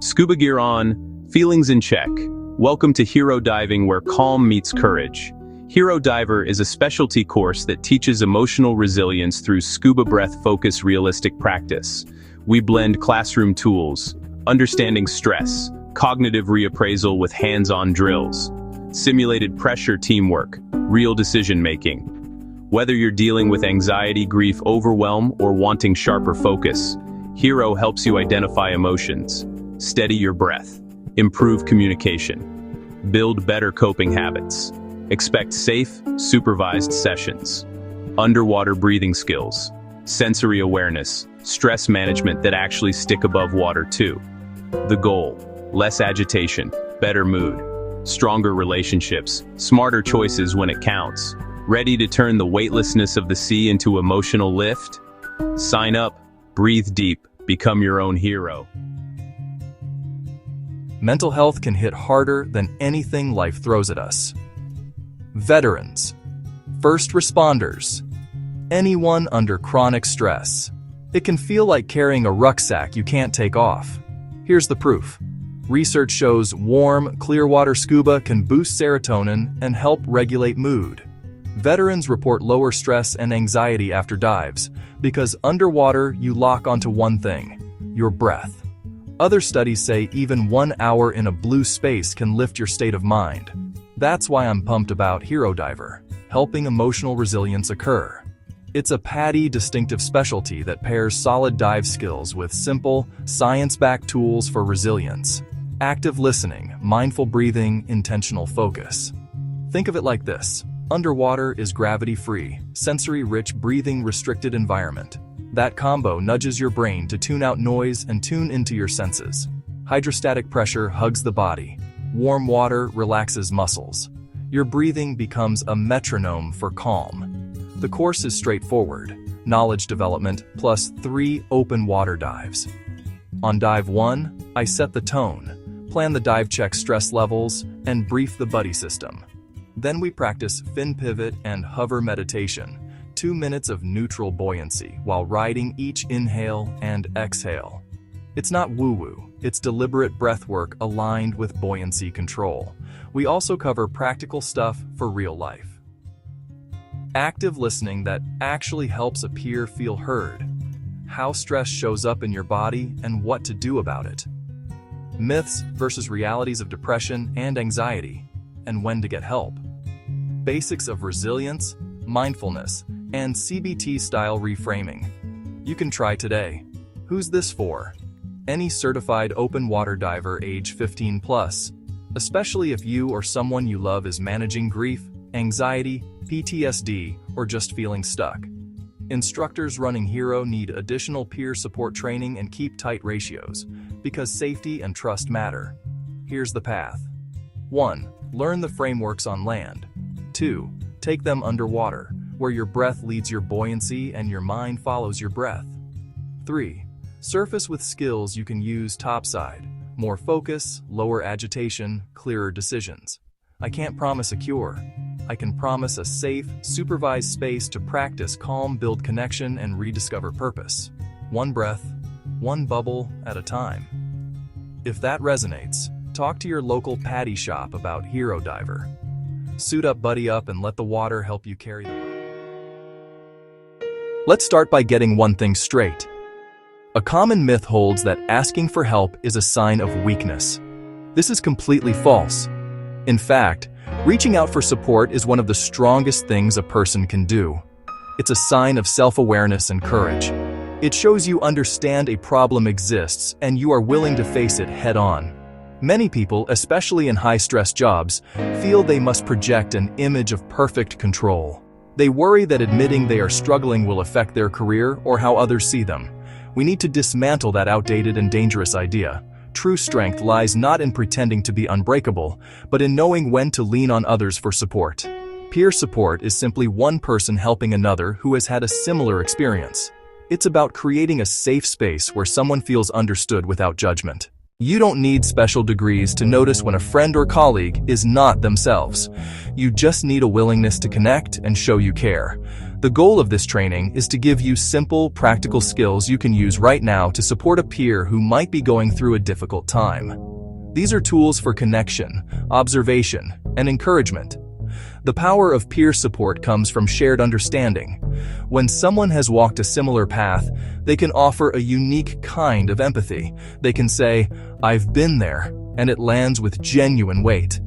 Scuba gear on, feelings in check. Welcome to Hero Diving, where calm meets courage. Hero Diver is a specialty course that teaches emotional resilience through scuba breath-focused realistic practice. We blend classroom tools, understanding stress, cognitive reappraisal with hands-on drills, simulated pressure teamwork, real decision-making. Whether you're dealing with anxiety, grief, overwhelm, or wanting sharper focus, Hero helps you identify emotions, steady your breath, improve communication, build better coping habits. Expect safe, supervised sessions, underwater breathing skills, sensory awareness, stress management that actually stick above water too. The goal: less agitation, better mood, stronger relationships, smarter choices when it counts. Ready to turn the weightlessness of the sea into emotional lift? Sign up, breathe deep, become your own hero. Mental health can hit harder than anything life throws at us. Veterans, first responders, anyone under chronic stress. It can feel like carrying a rucksack you can't take off. Here's the proof. Research shows warm, clear water scuba can boost serotonin and help regulate mood. Veterans report lower stress and anxiety after dives because underwater you lock onto one thing: your breath. Other studies say even 1 hour in a blue space can lift your state of mind. That's why I'm pumped about Hero Diver, helping emotional resilience occur. It's a PADI distinctive specialty that pairs solid dive skills with simple, science-backed tools for resilience. Active listening, mindful breathing, intentional focus. Think of it like this. Underwater is gravity-free, sensory-rich, breathing-restricted environment. That combo nudges your brain to tune out noise and tune into your senses. Hydrostatic pressure hugs the body. Warm water relaxes muscles. Your breathing becomes a metronome for calm. The course is straightforward. Knowledge development plus 3 open water dives. On dive 1, I set the tone, plan the dive check stress levels, and brief the buddy system. Then we practice fin pivot and hover meditation, 2 minutes of neutral buoyancy while riding each inhale and exhale. It's not woo-woo, it's deliberate breath work aligned with buoyancy control. We also cover practical stuff for real life. Active listening that actually helps a peer feel heard. How stress shows up in your body and what to do about it. Myths versus realities of depression and anxiety, and when to get help. Basics of resilience, mindfulness, and CBT-style reframing. You can try today. Who's this for? Any certified open water diver age 15 plus, especially if you or someone you love is managing grief, anxiety, PTSD, or just feeling stuck. Instructors running Hero need additional peer support training and keep tight ratios, because safety and trust matter. Here's the path. 1. Learn the frameworks on land. 2. Take them underwater, where your breath leads your buoyancy and your mind follows your breath. 3. Surface with skills you can use topside. More focus, lower agitation, clearer decisions. I can't promise a cure. I can promise a safe, supervised space to practice calm, build connection, and rediscover purpose. One breath, one bubble at a time. If that resonates, talk to your local PADI shop about Hero Diver. Suit up, buddy up, and let the water help you carry the weight. Let's start by getting one thing straight. A common myth holds that asking for help is a sign of weakness. This is completely false. In fact, reaching out for support is one of the strongest things a person can do. It's a sign of self-awareness and courage. It shows you understand a problem exists and you are willing to face it head-on. Many people, especially in high-stress jobs, feel they must project an image of perfect control. They worry that admitting they are struggling will affect their career or how others see them. We need to dismantle that outdated and dangerous idea. True strength lies not in pretending to be unbreakable, but in knowing when to lean on others for support. Peer support is simply one person helping another who has had a similar experience. It's about creating a safe space where someone feels understood without judgment. You don't need special degrees to notice when a friend or colleague is not themselves. You just need a willingness to connect and show you care. The goal of this training is to give you simple, practical skills you can use right now to support a peer who might be going through a difficult time. These are tools for connection, observation, and encouragement. The power of peer support comes from shared understanding. When someone has walked a similar path, they can offer a unique kind of empathy. They can say, "I've been there," and it lands with genuine weight.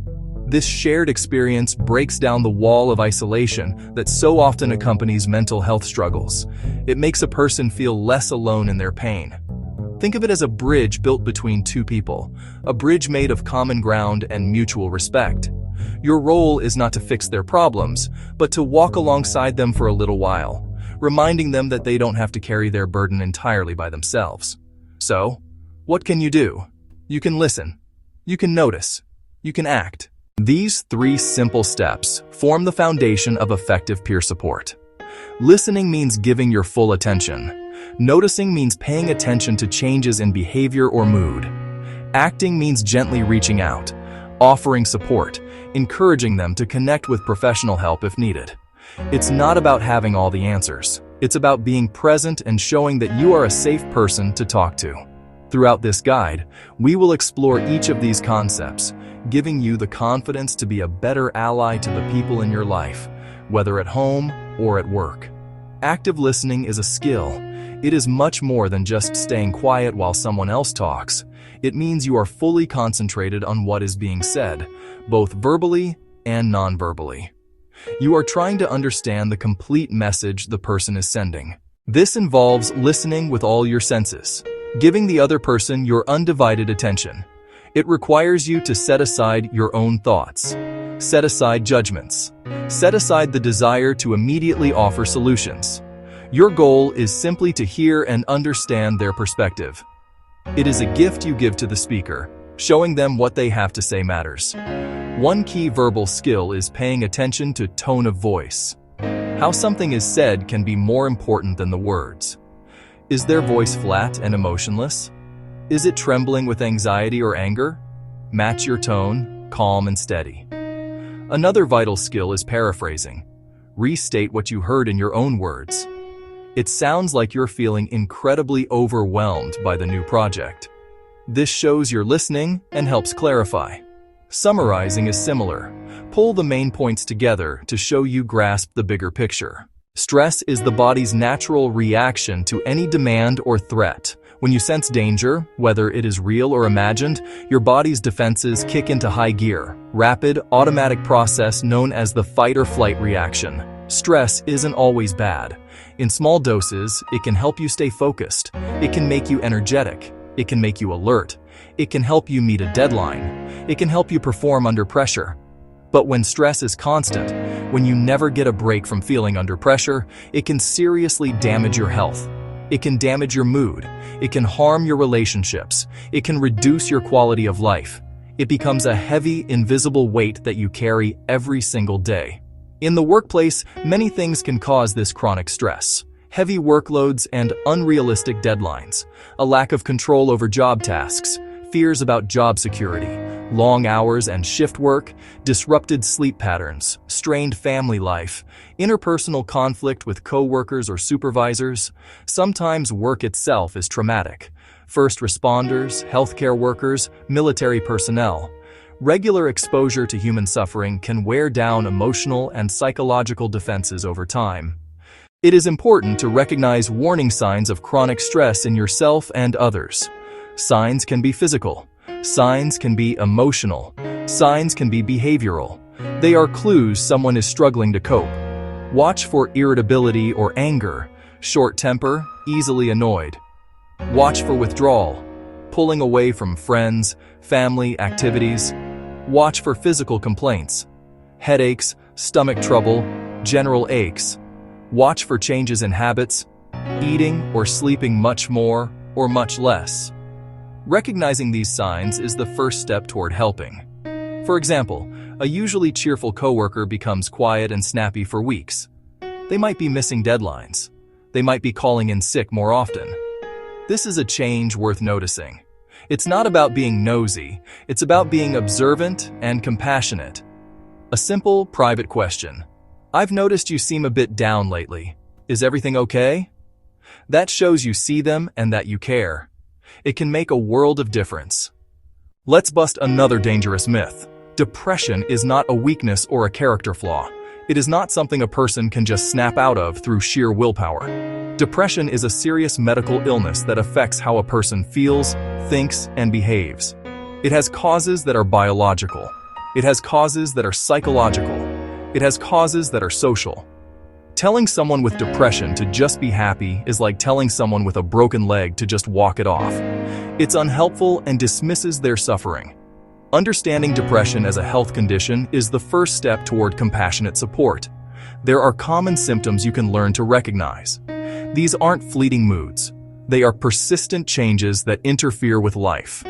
This shared experience breaks down the wall of isolation that so often accompanies mental health struggles. It makes a person feel less alone in their pain. Think of it as a bridge built between two people, a bridge made of common ground and mutual respect. Your role is not to fix their problems, but to walk alongside them for a little while, reminding them that they don't have to carry their burden entirely by themselves. So, what can you do? You can listen. You can notice. You can act. These 3 simple steps form the foundation of effective peer support. Listening means giving your full attention. Noticing means paying attention to changes in behavior or mood. Acting means gently reaching out, offering support, encouraging them to connect with professional help if needed. It's not about having all the answers. It's about being present and showing that you are a safe person to talk to. Throughout this guide, we will explore each of these concepts, giving you the confidence to be a better ally to the people in your life, whether at home or at work. Active listening is a skill. It is much more than just staying quiet while someone else talks. It means you are fully concentrated on what is being said, both verbally and non-verbally. You are trying to understand the complete message the person is sending. This involves listening with all your senses, giving the other person your undivided attention. It requires you to set aside your own thoughts, set aside judgments, set aside the desire to immediately offer solutions. Your goal is simply to hear and understand their perspective. It is a gift you give to the speaker, showing them what they have to say matters. One key verbal skill is paying attention to tone of voice. How something is said can be more important than the words. Is their voice flat and emotionless? Is it trembling with anxiety or anger? Match your tone, calm and steady. Another vital skill is paraphrasing. Restate what you heard in your own words. It sounds like you're feeling incredibly overwhelmed by the new project. This shows you're listening and helps clarify. Summarizing is similar. Pull the main points together to show you grasp the bigger picture. Stress is the body's natural reaction to any demand or threat. When you sense danger, whether it is real or imagined, your body's defenses kick into high gear. Rapid, automatic process known as the fight or flight reaction. Stress isn't always bad. In small doses, it can help you stay focused. It can make you energetic. It can make you alert. It can help you meet a deadline. It can help you perform under pressure. But when stress is constant, when you never get a break from feeling under pressure, it can seriously damage your health. It can damage your mood. It can harm your relationships. It can reduce your quality of life. It becomes a heavy, invisible weight that you carry every single day. In the workplace, many things can cause this chronic stress. Heavy workloads and unrealistic deadlines, a lack of control over job tasks, fears about job security, long hours and shift work, disrupted sleep patterns, strained family life, interpersonal conflict with coworkers or supervisors. Sometimes work itself is traumatic. First responders, healthcare workers, military personnel. Regular exposure to human suffering can wear down emotional and psychological defenses over time. It is important to recognize warning signs of chronic stress in yourself and others. Signs can be physical. Signs can be emotional. Signs can be behavioral. They are clues someone is struggling to cope. Watch for irritability or anger, short temper, easily annoyed. Watch for withdrawal, pulling away from friends, family, activities. Watch for physical complaints, headaches, stomach trouble, general aches. Watch for changes in habits, eating or sleeping much more or much less. Recognizing these signs is the first step toward helping. For example, a usually cheerful coworker becomes quiet and snappy for weeks. They might be missing deadlines. They might be calling in sick more often. This is a change worth noticing. It's not about being nosy, it's about being observant and compassionate. A simple, private question. "I've noticed you seem a bit down lately. Is everything okay?" That shows you see them and that you care. It can make a world of difference. Let's bust another dangerous myth. Depression is not a weakness or a character flaw. It is not something a person can just snap out of through sheer willpower. Depression is a serious medical illness that affects how a person feels, thinks, and behaves. It has causes that are biological. It has causes that are psychological. It has causes that are social. Telling someone with depression to just be happy is like telling someone with a broken leg to just walk it off. It's unhelpful and dismisses their suffering. Understanding depression as a health condition is the first step toward compassionate support. There are common symptoms you can learn to recognize. These aren't fleeting moods. They are persistent changes that interfere with life.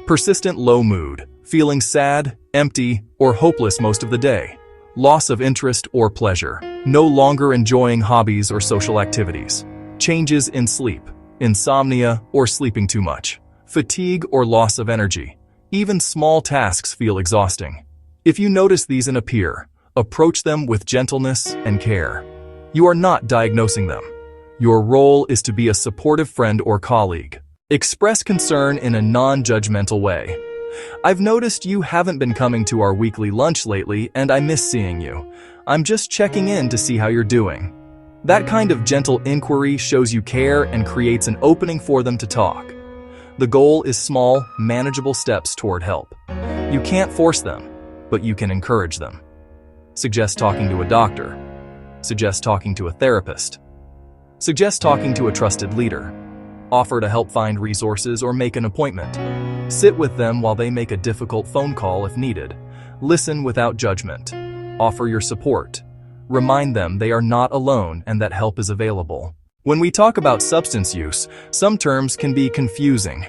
Persistent low mood, feeling sad, empty, or hopeless most of the day. Loss of interest or pleasure, no longer enjoying hobbies or social activities. Changes in sleep, insomnia or sleeping too much. Fatigue or loss of energy. Even small tasks feel exhausting. If you notice these in a peer, approach them with gentleness and care. You are not diagnosing them. Your role is to be a supportive friend or colleague. Express concern in a non-judgmental way. "I've noticed you haven't been coming to our weekly lunch lately and I miss seeing you. I'm just checking in to see how you're doing." That kind of gentle inquiry shows you care and creates an opening for them to talk. The goal is small, manageable steps toward help. You can't force them, but you can encourage them. Suggest talking to a doctor. Suggest talking to a therapist. Suggest talking to a trusted leader. Offer to help find resources or make an appointment. Sit with them while they make a difficult phone call if needed. Listen without judgment. Offer your support. Remind them they are not alone and that help is available. When we talk about substance use, some terms can be confusing.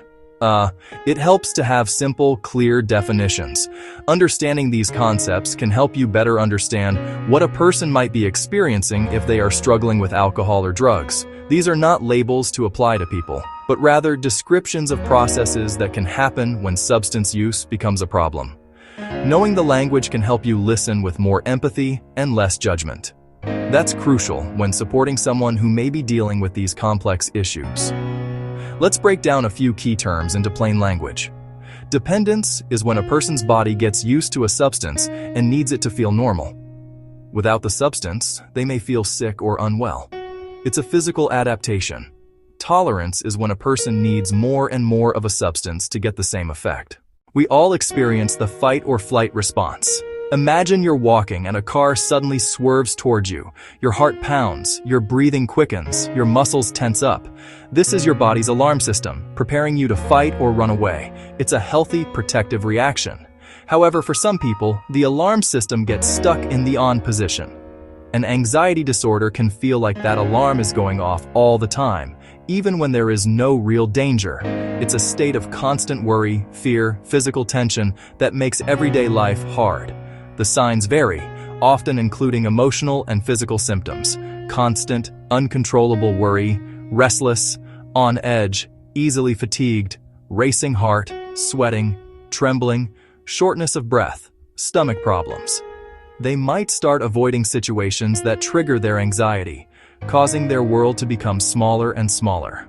It helps to have simple, clear definitions. Understanding these concepts can help you better understand what a person might be experiencing if they are struggling with alcohol or drugs. These are not labels to apply to people, but rather descriptions of processes that can happen when substance use becomes a problem. Knowing the language can help you listen with more empathy and less judgment. That's crucial when supporting someone who may be dealing with these complex issues. Let's break down a few key terms into plain language. Dependence is when a person's body gets used to a substance and needs it to feel normal. Without the substance, they may feel sick or unwell. It's a physical adaptation. Tolerance is when a person needs more and more of a substance to get the same effect. We all experience the fight or flight response. Imagine you're walking and a car suddenly swerves towards you. Your heart pounds, your breathing quickens, your muscles tense up. This is your body's alarm system, preparing you to fight or run away. It's a healthy, protective reaction. However, for some people, the alarm system gets stuck in the on position. An anxiety disorder can feel like that alarm is going off all the time, even when there is no real danger. It's a state of constant worry, fear, physical tension that makes everyday life hard. The signs vary, often including emotional and physical symptoms: constant, uncontrollable worry, restless, on edge, easily fatigued, racing heart, sweating, trembling, shortness of breath, stomach problems. They might start avoiding situations that trigger their anxiety, causing their world to become smaller and smaller.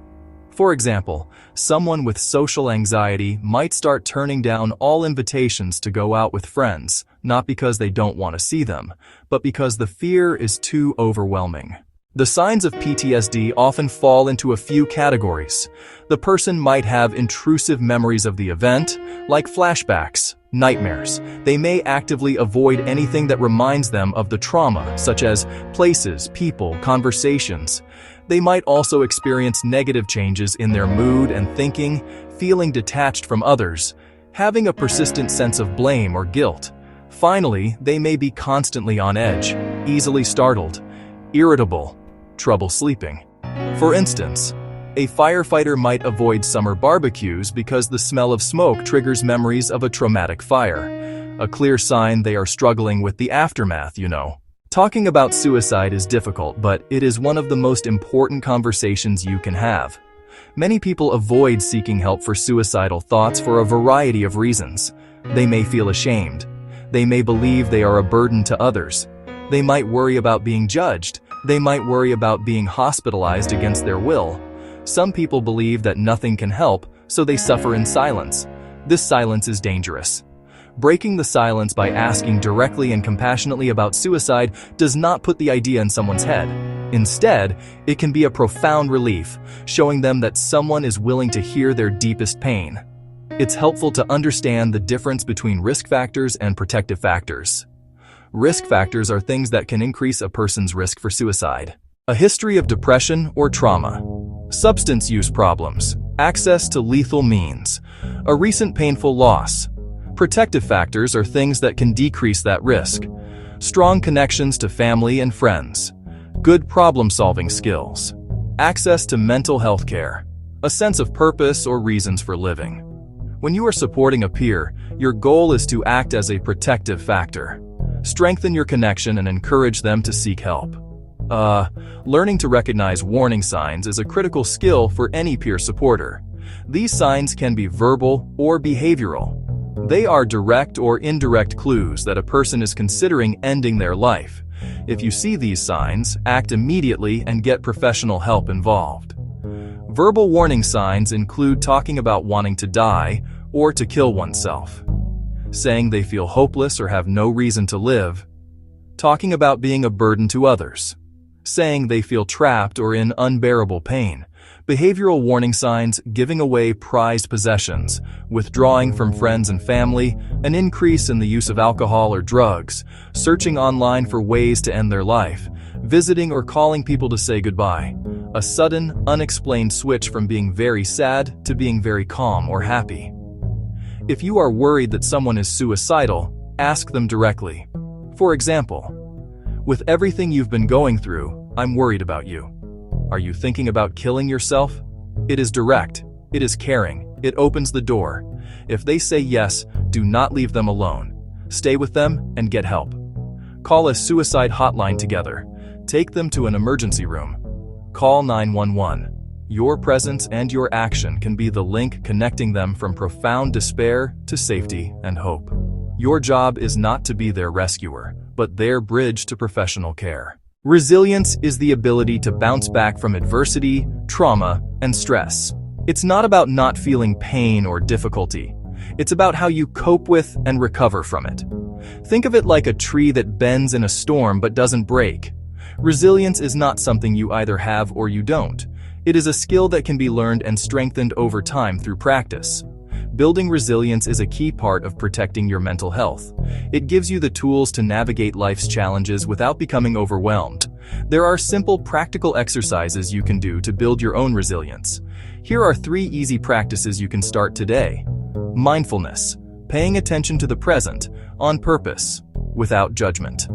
For example, someone with social anxiety might start turning down all invitations to go out with friends, not because they don't want to see them, but because the fear is too overwhelming. The signs of PTSD often fall into a few categories. The person might have intrusive memories of the event, like flashbacks, nightmares. They may actively avoid anything that reminds them of the trauma, such as places, people, conversations. They might also experience negative changes in their mood and thinking, feeling detached from others, having a persistent sense of blame or guilt. Finally, they may be constantly on edge, easily startled, irritable, trouble sleeping. For instance, a firefighter might avoid summer barbecues because the smell of smoke triggers memories of a traumatic fire. A clear sign they are struggling with the aftermath, you know. Talking about suicide is difficult, but it is one of the most important conversations you can have. Many people avoid seeking help for suicidal thoughts for a variety of reasons. They may feel ashamed. They may believe they are a burden to others. They might worry about being judged. They might worry about being hospitalized against their will. Some people believe that nothing can help, so they suffer in silence. This silence is dangerous. Breaking the silence by asking directly and compassionately about suicide does not put the idea in someone's head. Instead, it can be a profound relief, showing them that someone is willing to hear their deepest pain. It's helpful to understand the difference between risk factors and protective factors. Risk factors are things that can increase a person's risk for suicide. A history of depression or trauma, substance use problems, access to lethal means, a recent painful loss. Protective factors are things that can decrease that risk. Strong connections to family and friends, good problem-solving skills, access to mental health care, a sense of purpose or reasons for living. When you are supporting a peer, your goal is to act as a protective factor. Strengthen your connection and encourage them to seek help. Learning to recognize warning signs is a critical skill for any peer supporter. These signs can be verbal or behavioral. They are direct or indirect clues that a person is considering ending their life. If you see these signs, act immediately and get professional help involved. Verbal warning signs include talking about wanting to die or to kill oneself, saying they feel hopeless or have no reason to live, talking about being a burden to others, saying they feel trapped or in unbearable pain. Behavioral warning signs: giving away prized possessions, withdrawing from friends and family, an increase in the use of alcohol or drugs, searching online for ways to end their life, visiting or calling people to say goodbye, a sudden, unexplained switch from being very sad to being very calm or happy. If you are worried that someone is suicidal, ask them directly. For example, "With everything you've been going through, I'm worried about you. Are you thinking about killing yourself?" It is direct, it is caring, it opens the door. If they say yes, do not leave them alone. Stay with them and get help. Call a suicide hotline together. Take them to an emergency room. Call 911. Your presence and your action can be the link connecting them from profound despair to safety and hope. Your job is not to be their rescuer, but their bridge to professional care. Resilience is the ability to bounce back from adversity, trauma, and stress. It's not about not feeling pain or difficulty. It's about how you cope with and recover from it. Think of it like a tree that bends in a storm but doesn't break. Resilience is not something you either have or you don't. It is a skill that can be learned and strengthened over time through practice. Building resilience is a key part of protecting your mental health. It gives you the tools to navigate life's challenges without becoming overwhelmed. There are simple, practical exercises you can do to build your own resilience. Here are 3 easy practices you can start today. Mindfulness, paying attention to the present, on purpose, without judgment.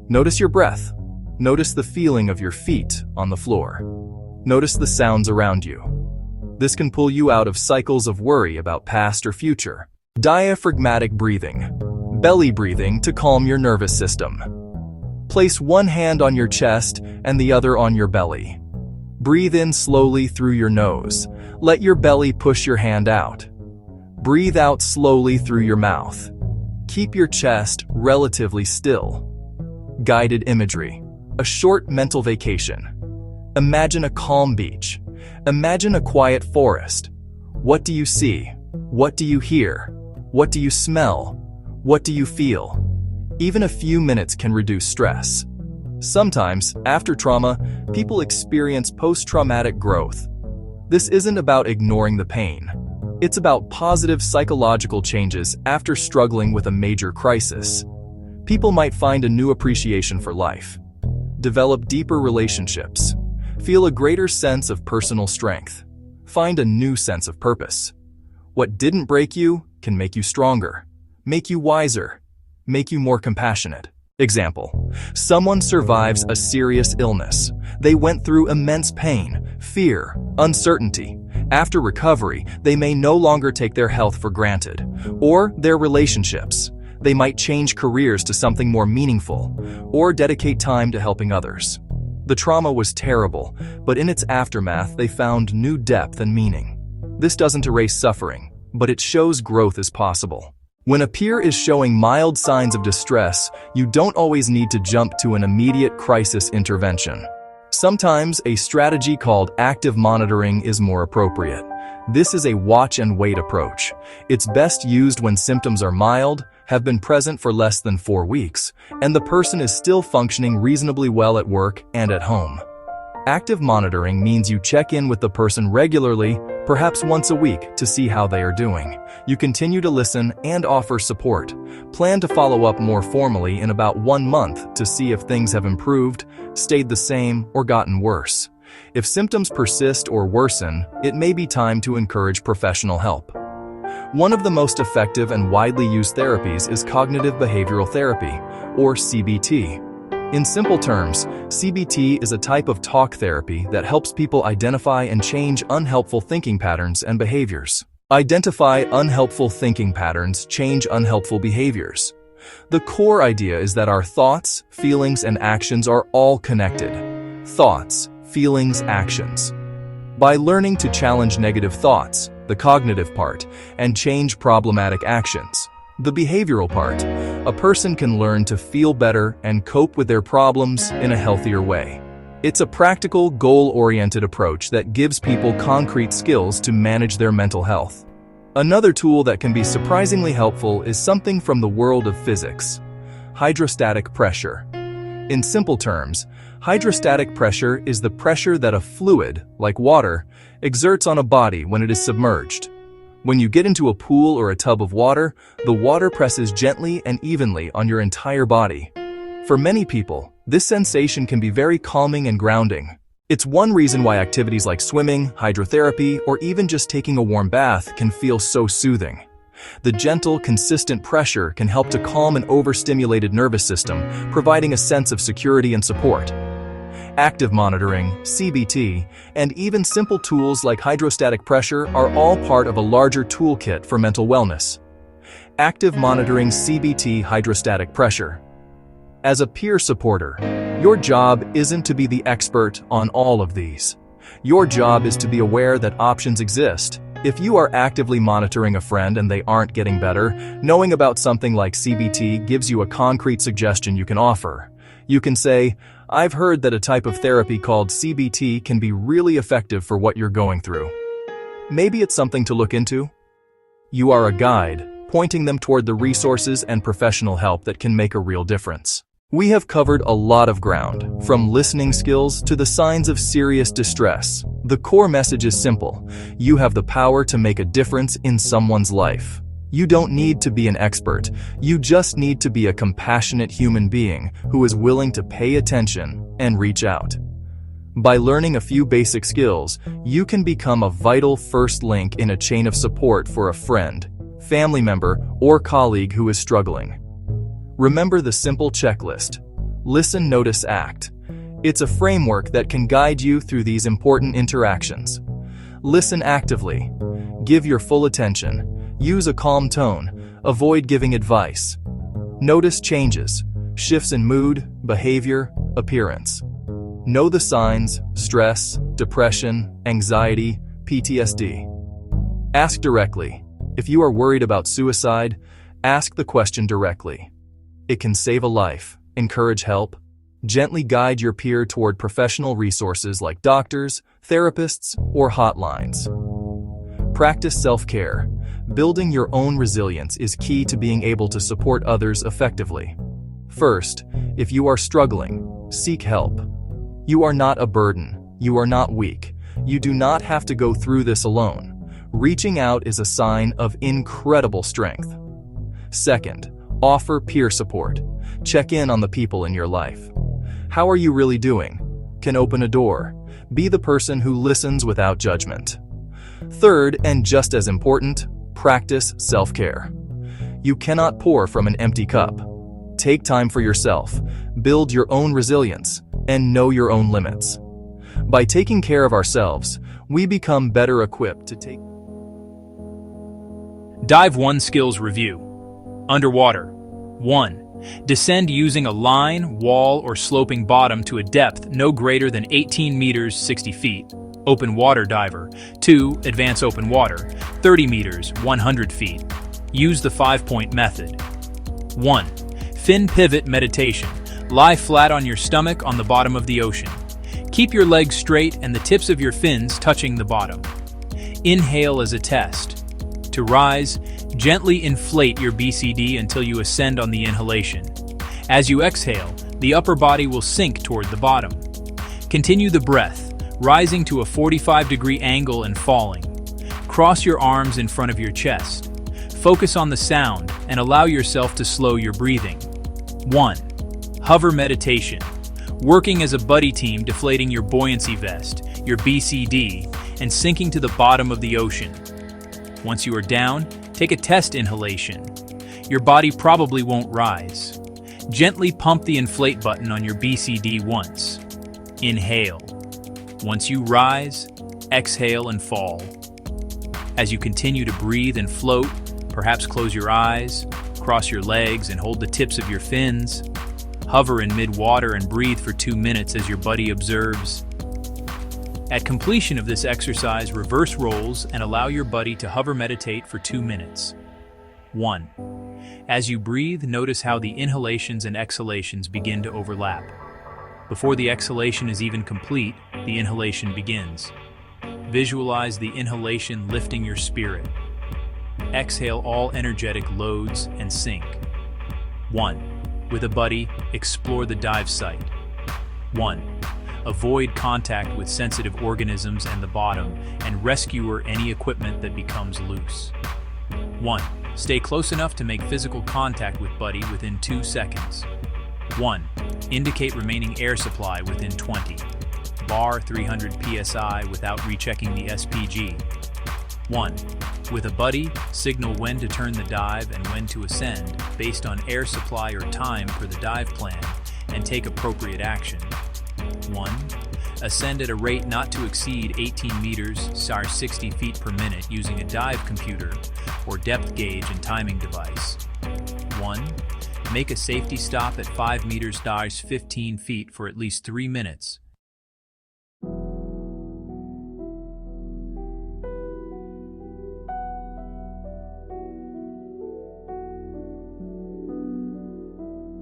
Notice your breath. Notice the feeling of your feet on the floor. Notice the sounds around you. This can pull you out of cycles of worry about past or future. Diaphragmatic breathing, belly breathing to calm your nervous system. Place one hand on your chest and the other on your belly. Breathe in slowly through your nose. Let your belly push your hand out. Breathe out slowly through your mouth. Keep your chest relatively still. Guided imagery, a short mental vacation. Imagine a calm beach. Imagine a quiet forest. What do you see? What do you hear? What do you smell? What do you feel? Even a few minutes can reduce stress. Sometimes, after trauma, people experience post-traumatic growth. This isn't about ignoring the pain. It's about positive psychological changes after struggling with a major crisis. People might find a new appreciation for life, develop deeper relationships, feel a greater sense of personal strength, find a new sense of purpose. What didn't break you can make you stronger, make you wiser, make you more compassionate. Example: someone survives a serious illness. They went through immense pain, fear, uncertainty. After recovery, they may no longer take their health for granted, or their relationships. They might change careers to something more meaningful, or dedicate time to helping others. The trauma was terrible, but in its aftermath they found new depth and meaning. This doesn't erase suffering, but it shows growth is possible. When a peer is showing mild signs of distress, you don't always need to jump to an immediate crisis intervention. Sometimes a strategy called active monitoring is more appropriate. This is a watch-and-wait approach. It's best used when symptoms are mild, have been present for less than 4 weeks, and the person is still functioning reasonably well at work and at home. Active monitoring means you check in with the person regularly, perhaps once a week, to see how they are doing. You continue to listen and offer support. Plan to follow up more formally in about 1 month to see if things have improved, stayed the same, or gotten worse. If symptoms persist or worsen, it may be time to encourage professional help. One of the most effective and widely used therapies is cognitive behavioral therapy, or CBT. In simple terms, CBT is a type of talk therapy that helps people identify and change unhelpful thinking patterns and behaviors. Identify unhelpful thinking patterns, change unhelpful behaviors. The core idea is that our thoughts, feelings, and actions are all connected. Thoughts, feelings, actions. By learning to challenge negative thoughts, the cognitive part, and change problematic actions, the behavioral part, a person can learn to feel better and cope with their problems in a healthier way. It's a practical, goal-oriented approach that gives people concrete skills to manage their mental health. Another tool that can be surprisingly helpful is something from the world of physics: hydrostatic pressure. In simple terms, hydrostatic pressure is the pressure that a fluid, like water, exerts on a body when it is submerged. When you get into a pool or a tub of water, the water presses gently and evenly on your entire body. For many people, this sensation can be very calming and grounding. It's one reason why activities like swimming, hydrotherapy, or even just taking a warm bath can feel so soothing. The gentle, consistent pressure can help to calm an overstimulated nervous system, providing a sense of security and support. Active monitoring, CBT, and even simple tools like hydrostatic pressure are all part of a larger toolkit for mental wellness. Active monitoring, CBT, hydrostatic pressure. As a peer supporter, your job isn't to be the expert on all of these. Your job is to be aware that options exist. If you are actively monitoring a friend and they aren't getting better, knowing about something like CBT gives you a concrete suggestion you can offer. You can say, "I've heard that a type of therapy called CBT can be really effective for what you're going through. Maybe it's something to look into." You are a guide, pointing them toward the resources and professional help that can make a real difference. We have covered a lot of ground, from listening skills to the signs of serious distress. The core message is simple: you have the power to make a difference in someone's life. You don't need to be an expert, you just need to be a compassionate human being who is willing to pay attention and reach out. By learning a few basic skills, you can become a vital first link in a chain of support for a friend, family member, or colleague who is struggling. Remember the simple checklist: listen, notice, act. It's a framework that can guide you through these important interactions. Listen actively. Give your full attention. Use a calm tone. Avoid giving advice. Notice changes, shifts in mood, behavior, appearance. Know the signs: stress, depression, anxiety, PTSD. Ask directly. If you are worried about suicide, ask the question directly. It can save a life, encourage help, gently guide your peer toward professional resources like doctors, therapists, or hotlines. Practice self-care. Building your own resilience is key to being able to support others effectively. First, if you are struggling, seek help. You are not a burden. You are not weak. You do not have to go through this alone. Reaching out is a sign of incredible strength. Second, offer peer support. Check in on the people in your life. How are you really doing? Can open a door. Be the person who listens without judgment. Third, and just as important, practice self-care. You cannot pour from an empty cup. Take time for yourself, build your own resilience, and know your own limits. By taking care of ourselves, we become better equipped to take. Dive 1 Skills Review. Underwater. 1. Descend using a line, wall, or sloping bottom to a depth no greater than 18 meters 60 feet. Open water diver. 2. Advance open water. 30 meters 100 feet. Use the 5-point method. 1. Fin pivot meditation. Lie flat on your stomach on the bottom of the ocean. Keep your legs straight and the tips of your fins touching the bottom. Inhale as a test. To rise, gently inflate your BCD until you ascend on the inhalation. As you exhale, the upper body will sink toward the bottom. Continue the breath, rising to a 45-degree angle and falling. Cross your arms in front of your chest. Focus on the sound and allow yourself to slow your breathing. 1. Hover meditation. Working as a buddy team, deflating your buoyancy vest, your BCD, and sinking to the bottom of the ocean. Once you are down, take a test inhalation. Your body probably won't rise. Gently pump the inflate button on your BCD once. Inhale. Once you rise, exhale and fall. As you continue to breathe and float, perhaps close your eyes, cross your legs and hold the tips of your fins. Hover in mid-water and breathe for 2 minutes as your buddy observes. At completion of this exercise, reverse roles and allow your buddy to hover meditate for 2 minutes. 1. As you breathe, notice how the inhalations and exhalations begin to overlap. Before the exhalation is even complete, the inhalation begins. Visualize the inhalation lifting your spirit. Exhale all energetic loads and sink. 1. With a buddy, explore the dive site. 1. Avoid contact with sensitive organisms and the bottom, and rescue any equipment that becomes loose. 1. Stay close enough to make physical contact with buddy within 2 seconds. 1. Indicate remaining air supply within 20. Bar 300 psi without rechecking the SPG. 1. With a buddy, signal when to turn the dive and when to ascend based on air supply or time per the dive plan, and take appropriate action. 1. Ascend at a rate not to exceed 18 meters (SAR 60 feet per minute) using a dive computer or depth gauge and timing device. 1. Make a safety stop at 5 meters (SAR 15 feet) for at least 3 minutes.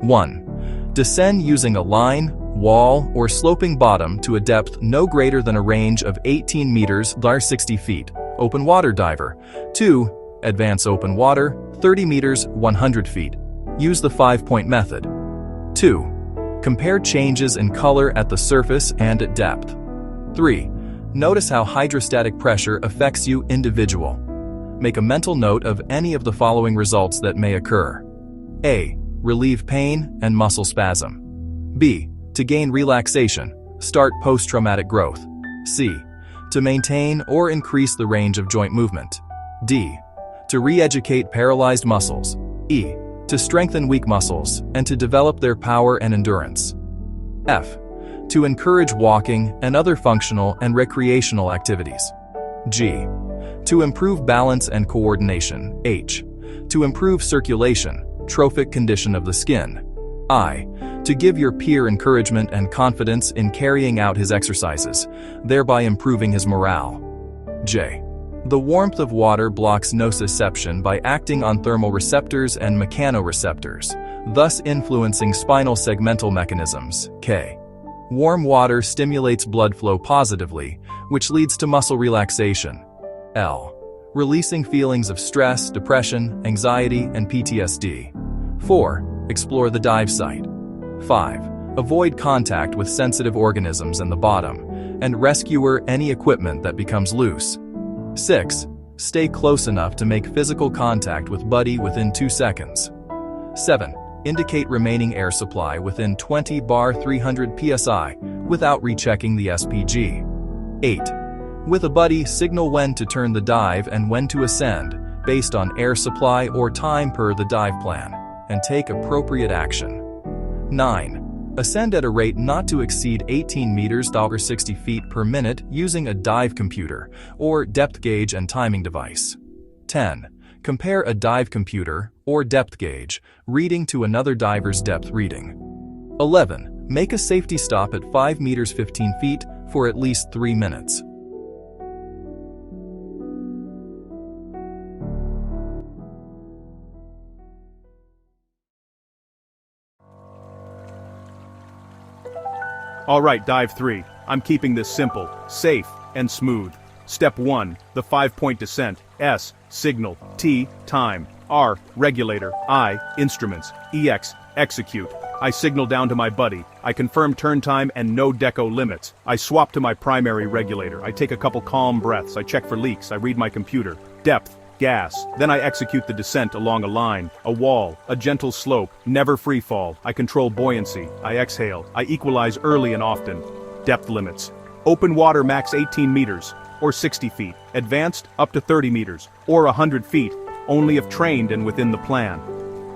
One. Descend using a line, wall, or sloping bottom to a depth no greater than a range of 18 meters (SAR 60 feet), open water diver. 2. Advance open water, 30 meters (100 feet). Use the 5-point method. 2. Compare changes in color at the surface and at depth. 3. Notice how hydrostatic pressure affects you individual. Make a mental note of any of the following results that may occur. A. Relieve pain and muscle spasm. B. To gain relaxation, start post-traumatic growth. C. To maintain or increase the range of joint movement. D. To re-educate paralyzed muscles. E. To strengthen weak muscles and to develop their power and endurance. F. To encourage walking and other functional and recreational activities. G. To improve balance and coordination. H. To improve circulation, trophic condition of the skin. I. To give your peer encouragement and confidence in carrying out his exercises, thereby improving his morale. J. The warmth of water blocks nociception by acting on thermal receptors and mechanoreceptors, thus influencing spinal segmental mechanisms. K. Warm water stimulates blood flow positively, which leads to muscle relaxation. L. Releasing feelings of stress, depression, anxiety, and PTSD. 4. Explore the dive site. 5. Avoid contact with sensitive organisms in the bottom, and rescue any equipment that becomes loose. 6. Stay close enough to make physical contact with buddy within 2 seconds. 7. Indicate remaining air supply within 20 bar 300 psi without rechecking the SPG. 8. With a buddy, signal when to turn the dive and when to ascend, based on air supply or time per the dive plan, and take appropriate action. 9. Ascend at a rate not to exceed 18 meters (SAR 60 feet) per minute using a dive computer or depth gauge and timing device. 10. Compare a dive computer or depth gauge reading to another diver's depth reading. 11. Make a safety stop at 5 meters (15 feet) for at least 3 minutes. Alright, dive 3. I'm keeping this simple, safe, and smooth. Step 1, the 5-point descent. S, signal. T, time. R, regulator. I, instruments. EX, execute. I signal down to my buddy. I confirm turn time and no deco limits. I swap to my primary regulator. I take a couple calm breaths. I check for leaks. I read my computer. Depth, gas. Then I execute the descent along a line, a wall, a gentle slope, never free fall. I control buoyancy. I exhale. I equalize early and often. Depth limits. Open water max 18 meters, or 60 feet. Advanced, up to 30 meters, or 100 feet, only if trained and within the plan.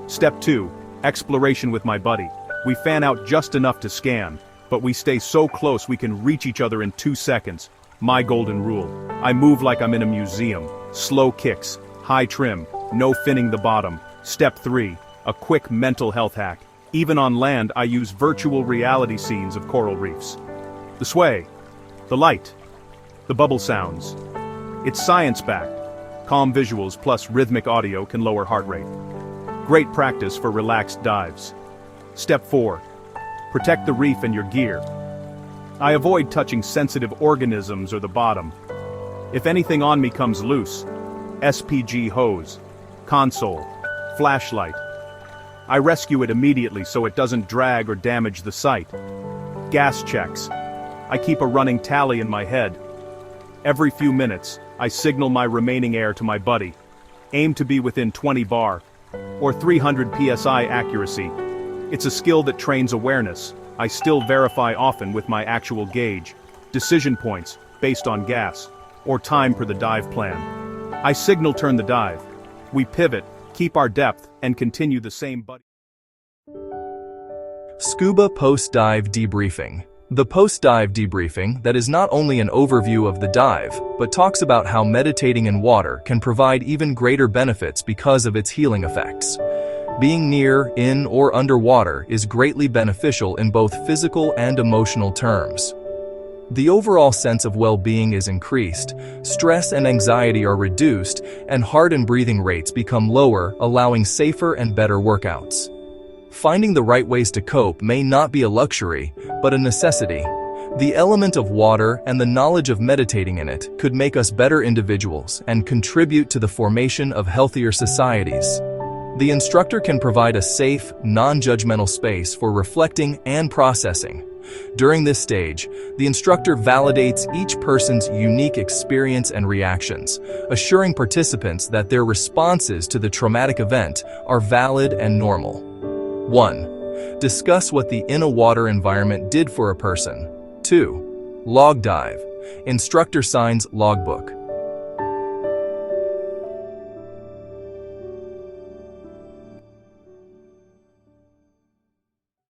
Step 2. Exploration with my buddy. We fan out just enough to scan, but we stay so close we can reach each other in 2 seconds. My golden rule. I move like I'm in a museum. Slow kicks, high trim, no finning the bottom. Step 3. A quick mental health hack. Even on land, I use virtual reality scenes of coral reefs. The sway, the light, the bubble sounds. It's science-backed. Calm visuals plus rhythmic audio can lower heart rate. Great practice for relaxed dives. Step 4. Protect the reef and your gear. I avoid touching sensitive organisms or the bottom. If anything on me comes loose, SPG hose, console, flashlight. I rescue it immediately so it doesn't drag or damage the site. Gas checks. I keep a running tally in my head. Every few minutes, I signal my remaining air to my buddy. Aim to be within 20 bar, or 300 psi accuracy. It's a skill that trains awareness. I still verify often with my actual gauge. Decision points, based on gas, or time per the dive plan. I signal turn the dive. We pivot, keep our depth, and continue the same buddy. Scuba post-dive debriefing. The post-dive debriefing that is not only an overview of the dive, but talks about how meditating in water can provide even greater benefits because of its healing effects. Being near, in, or underwater is greatly beneficial in both physical and emotional terms. The overall sense of well-being is increased, stress and anxiety are reduced, and heart and breathing rates become lower, allowing safer and better workouts. Finding the right ways to cope may not be a luxury, but a necessity. The element of water and the knowledge of meditating in it could make us better individuals and contribute to the formation of healthier societies. The instructor can provide a safe, non-judgmental space for reflecting and processing. During this stage, the instructor validates each person's unique experience and reactions, assuring participants that their responses to the traumatic event are valid and normal. 1. Discuss what the in-a-water environment did for a person. 2. Log dive. Instructor signs logbook.